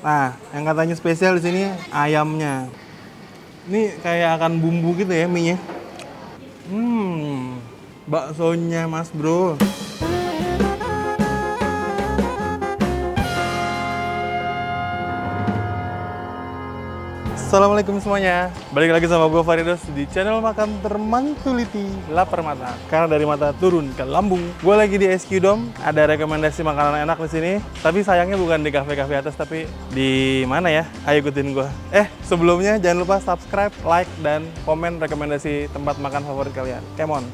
Nah, yang katanya spesial di sini ayamnya. Ini kayak akan bumbu gitu ya mie-nya. Baksonya Mas Bro. Assalamualaikum semuanya. Balik lagi sama gue Faridos di channel Makan Termantuliti Lapar Mata. Karena dari mata turun ke lambung. Gue lagi di SQ Dome. Ada rekomendasi makanan enak di sini. Tapi sayangnya bukan di kafe-kafe atas, tapi di mana ya? Ayo ikutin gue. Sebelumnya jangan lupa subscribe, like, dan komen rekomendasi tempat makan favorit kalian. Come on.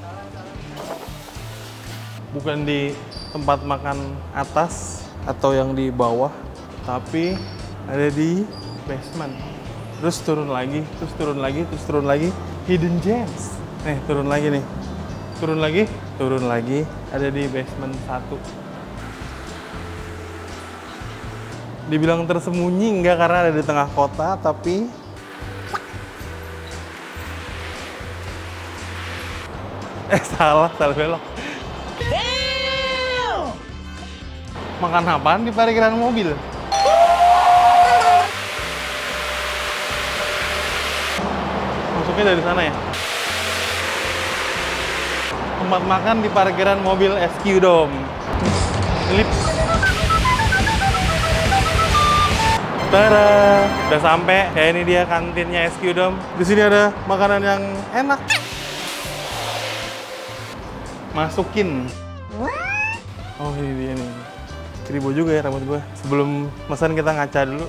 Bukan di tempat makan atas atau yang di bawah, tapi ada di basement. Terus turun lagi, terus turun lagi, terus turun lagi. Hidden gems. Nih, turun lagi nih. Turun lagi, turun lagi. Ada di basement 1. Dibilang tersembunyi enggak karena ada di tengah kota, tapi salah belok. Makan apaan di parkiran mobil? Masuknya dari sana ya? Tempat makan di parkiran mobil SQ Dome. Lip. Tada! Udah sampai. Kayak ini dia kantinnya SQ Dome. Di sini ada makanan yang enak. Masukin. Oh, ini dia nih. Keribo juga ya rambut gue. Sebelum pesan kita ngaca dulu.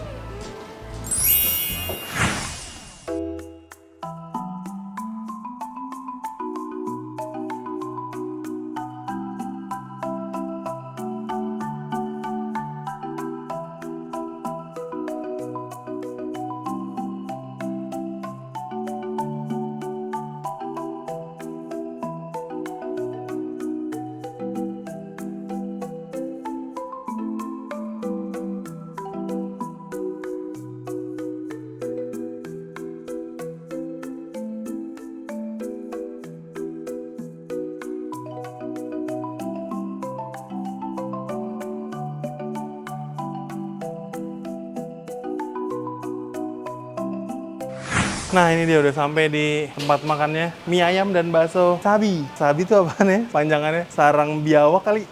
Nah, ini dia udah sampai di tempat makannya. Mie ayam dan bakso Sabi. Sabi itu apaan ya? Panjangannya sarang biawak kali.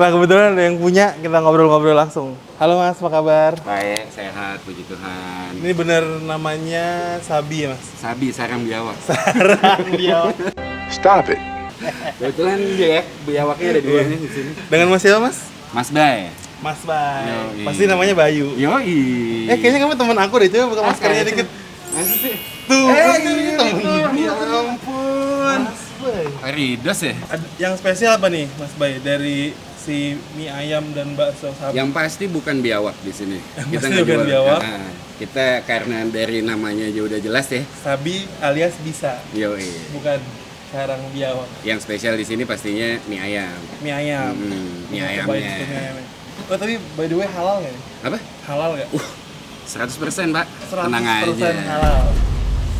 Nah, kebetulan ada yang punya, kita ngobrol-ngobrol langsung. Halo Mas, apa kabar? Baik, sehat, puji Tuhan. Ini bener namanya Sabi ya Mas? Sabi, sarang biawak. Sarang biawak. Stop it. Kebetulan dia biawaknya ada dua nih di sini. Dengan Mas siapa Mas? Mas Bay. Mas Bay. Yoi. Pasti namanya Bayu. Yoi. Kayaknya kamu teman aku deh, coba buka maskernya kayak dikit. Masa sih? Tuh, iya, temen. itu. Ya ampun. Mas Bay. Faridos ya? Yang spesial apa nih, Mas Bay, dari si mie ayam dan bakso Sabi? Yang pasti bukan biawak di sini. Pasti nggak bukan jual. biawak. Kita karena dari namanya aja udah jelas ya. Sabi alias bisa, Yoi. bukan sarang biawak. Yang spesial di sini pastinya mie ayam. Mie ayam. Mie Cobain ayamnya. itu mie ayamnya. Oh, tapi by the way halal nggak nih? Apa? Halal nggak? 100% Pak. 100% Tenang aja. halal.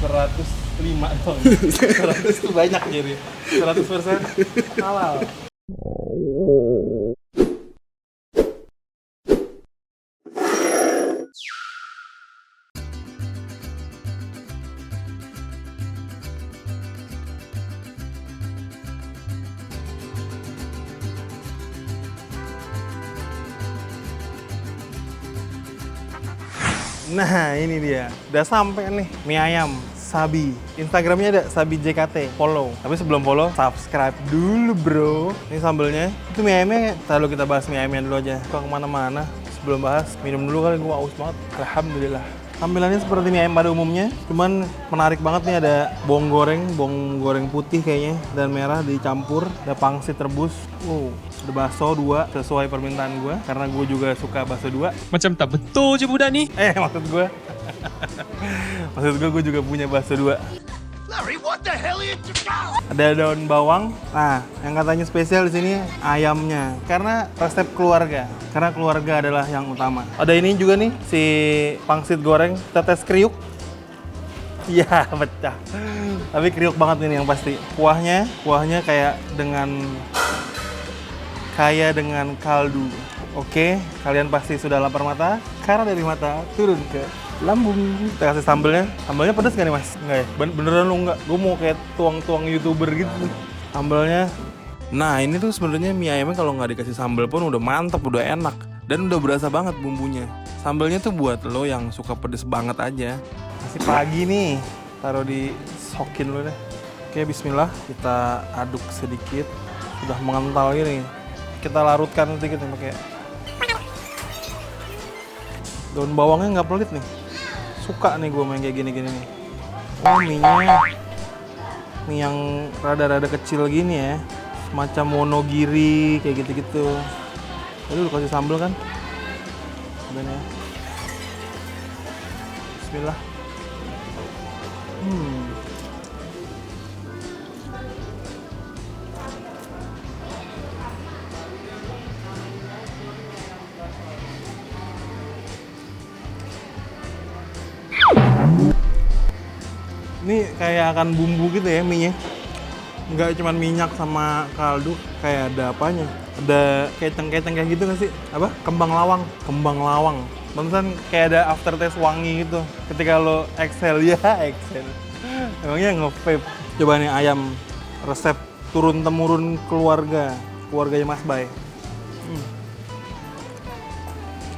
105 dong. 100 itu banyak jadi. 100% halal. Nah, ini dia. Udah sampai nih mie ayam Sabi. Instagramnya ada Sabi JKT. Follow. Tapi sebelum follow, subscribe dulu bro. Ini sambelnya. Itu mie ayamnya, lalu kita bahas mie ayamnya dulu aja. Kok kemana-mana. Sebelum bahas, minum dulu kali, gue aus banget. Alhamdulillah. Tampilannya seperti mie ayam pada umumnya, cuman menarik banget nih, ada bawang goreng putih kayaknya, dan merah dicampur, ada pangsit rebus. Ada bakso 2 sesuai permintaan gue, karena gue juga suka bakso 2. Macam tak betul je budak ni. Maksud gue maksud gue juga punya bakso 2. Larry, what the hell are you doing? Ada daun bawang. Nah, yang katanya spesial di sini ayamnya. Karena resep keluarga. Karena keluarga adalah yang utama. Ada ini juga nih, si pangsit goreng tetes kriuk. Iya, pecah. Tapi kriuk banget ini yang pasti. Kuahnya kayak dengan kaya dengan kaldu. Oke, kalian pasti sudah lapar mata, karena dari mata turun ke lambung. Kita kasih sambelnya. Sambelnya pedas nggak nih mas? Nggak ya? Beneran lu nggak? Gue mau kayak tuang-tuang YouTuber gitu. Sambelnya. Nah ini tuh sebenarnya mie ayamnya kalau nggak dikasih sambel pun udah mantep, udah enak. Dan udah berasa banget bumbunya. Sambelnya tuh buat lo yang suka pedes banget aja. Masih pagi nih, taruh di sokin lo deh. Oke, bismillah. Kita aduk sedikit. Sudah mengental gini. Kita larutkan sedikit nih pakai daun bawangnya nggak pelit nih. Suka nih gue main kayak gini-gini nih. Oh, mie-nya mie yang rada-rada kecil gini ya. Semacam monogiri kayak gitu-gitu. Tadi lu kasih sambal kan? Cobain ya. Bismillah. Ini kayak akan bumbu gitu ya mie-nya. Nggak cuma minyak sama kaldu, kayak ada apanya. Ada keceng-keceng kayak gitu nggak sih? Apa? Kembang lawang. Kembang lawang. Barusan kayak ada aftertaste wangi gitu. Ketika lo exhale, ya exhale. Emangnya nge-vape. Coba nih ayam resep turun-temurun keluarganya Mas Bay.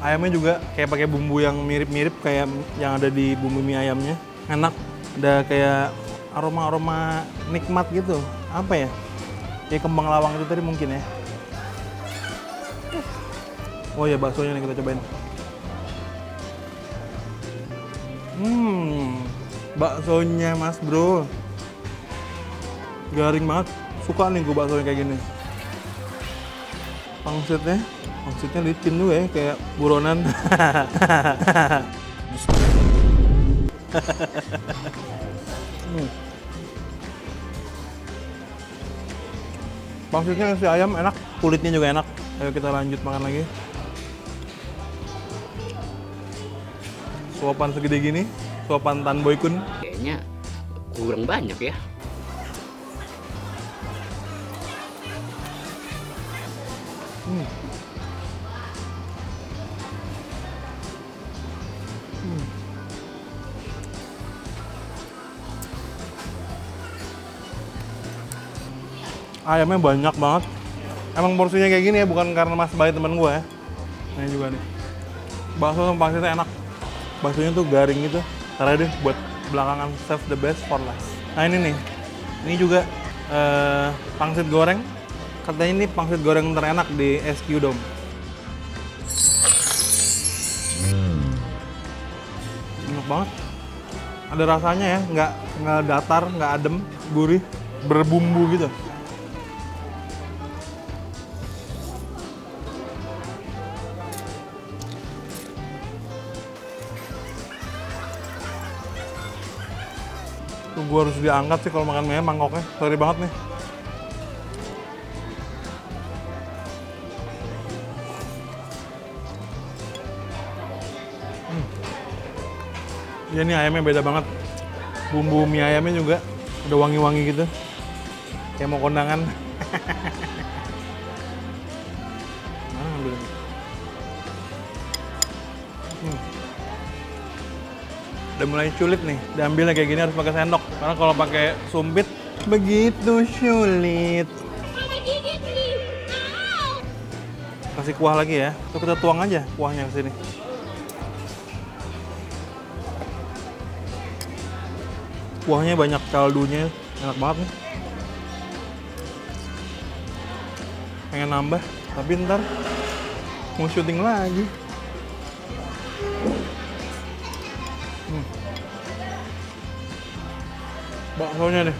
Ayamnya juga kayak pakai bumbu yang mirip-mirip kayak yang ada di bumbu mie ayamnya. Enak. Ada kayak aroma-aroma nikmat gitu. Apa ya? Kayak kembang lawang itu tadi mungkin ya. Oh ya, baksonya nih kita cobain. Baksonya mas bro. Garing banget. Suka nih gue baksonya kayak gini. Pangsitnya licin juga ya, kayak buronan. Pangsitnya si ayam enak, kulitnya juga enak. Ayo kita lanjut makan lagi. Suapan segede gini, suapan Tan Boy Kun. Kayaknya kurang banyak ya. Ayamnya banyak banget. Emang porsinya kayak gini ya, bukan karena Mas Bay teman gue ya. Ini juga nih. Bakso sama pangsitnya enak. Baksonya tuh garing gitu. Taruh deh buat belakangan, save the best for last. Nah ini nih. Ini juga pangsit goreng. Katanya ini pangsit goreng terenak di SQ Dome. Enak banget. Ada rasanya ya, nggak datar, nggak adem, gurih, berbumbu gitu. Gue harus diangkat sih kalau makan mie mangkoknya. Sorry banget nih. Ya ini ayamnya beda banget. Bumbu mie ayamnya juga ada wangi-wangi gitu. Kayak mau kondangan. Nah, ambil ini. Udah mulai sulit nih, diambilnya kayak gini harus pakai sendok. Karena kalau pakai sumpit begitu sulit. Kasih kuah lagi ya. Tuh kita tuang aja kuahnya ke sini. Kuahnya banyak kaldunya, enak banget nih. Pengen nambah, tapi ntar mau syuting lagi. Baksonya deh.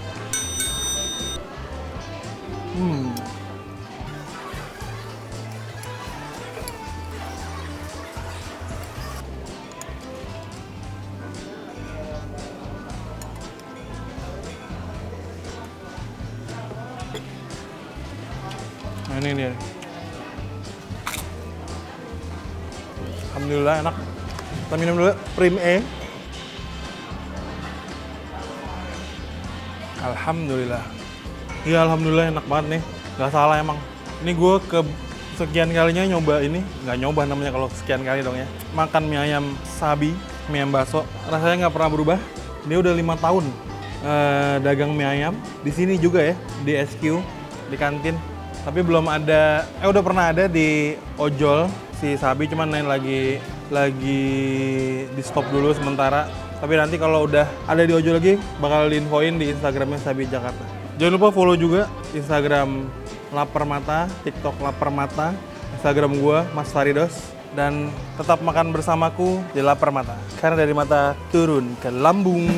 Nah ini dia. Alhamdulillah enak. Kita minum dulu Prim E. Alhamdulillah. Iya alhamdulillah enak banget nih. Gak salah emang. Ini gue sekian kalinya nyoba ini, nggak nyoba namanya kalau sekian kali dong ya. Makan mie ayam Sabi, mie ayam bakso, rasanya nggak pernah berubah. Dia udah 5 tahun dagang mie ayam di sini juga ya, di SQ, di kantin. Tapi belum ada, udah pernah ada di ojol si Sabi, cuman lain lagi di stop dulu sementara. Tapi nanti kalau udah ada di ojol lagi, bakal diinfoin di Instagramnya Sabi Jakarta. Jangan lupa follow juga Instagram Lapar Mata, TikTok Lapar Mata, Instagram gua Mas Faridos, dan tetap makan bersamaku di Lapar Mata. Karena dari mata turun ke lambung.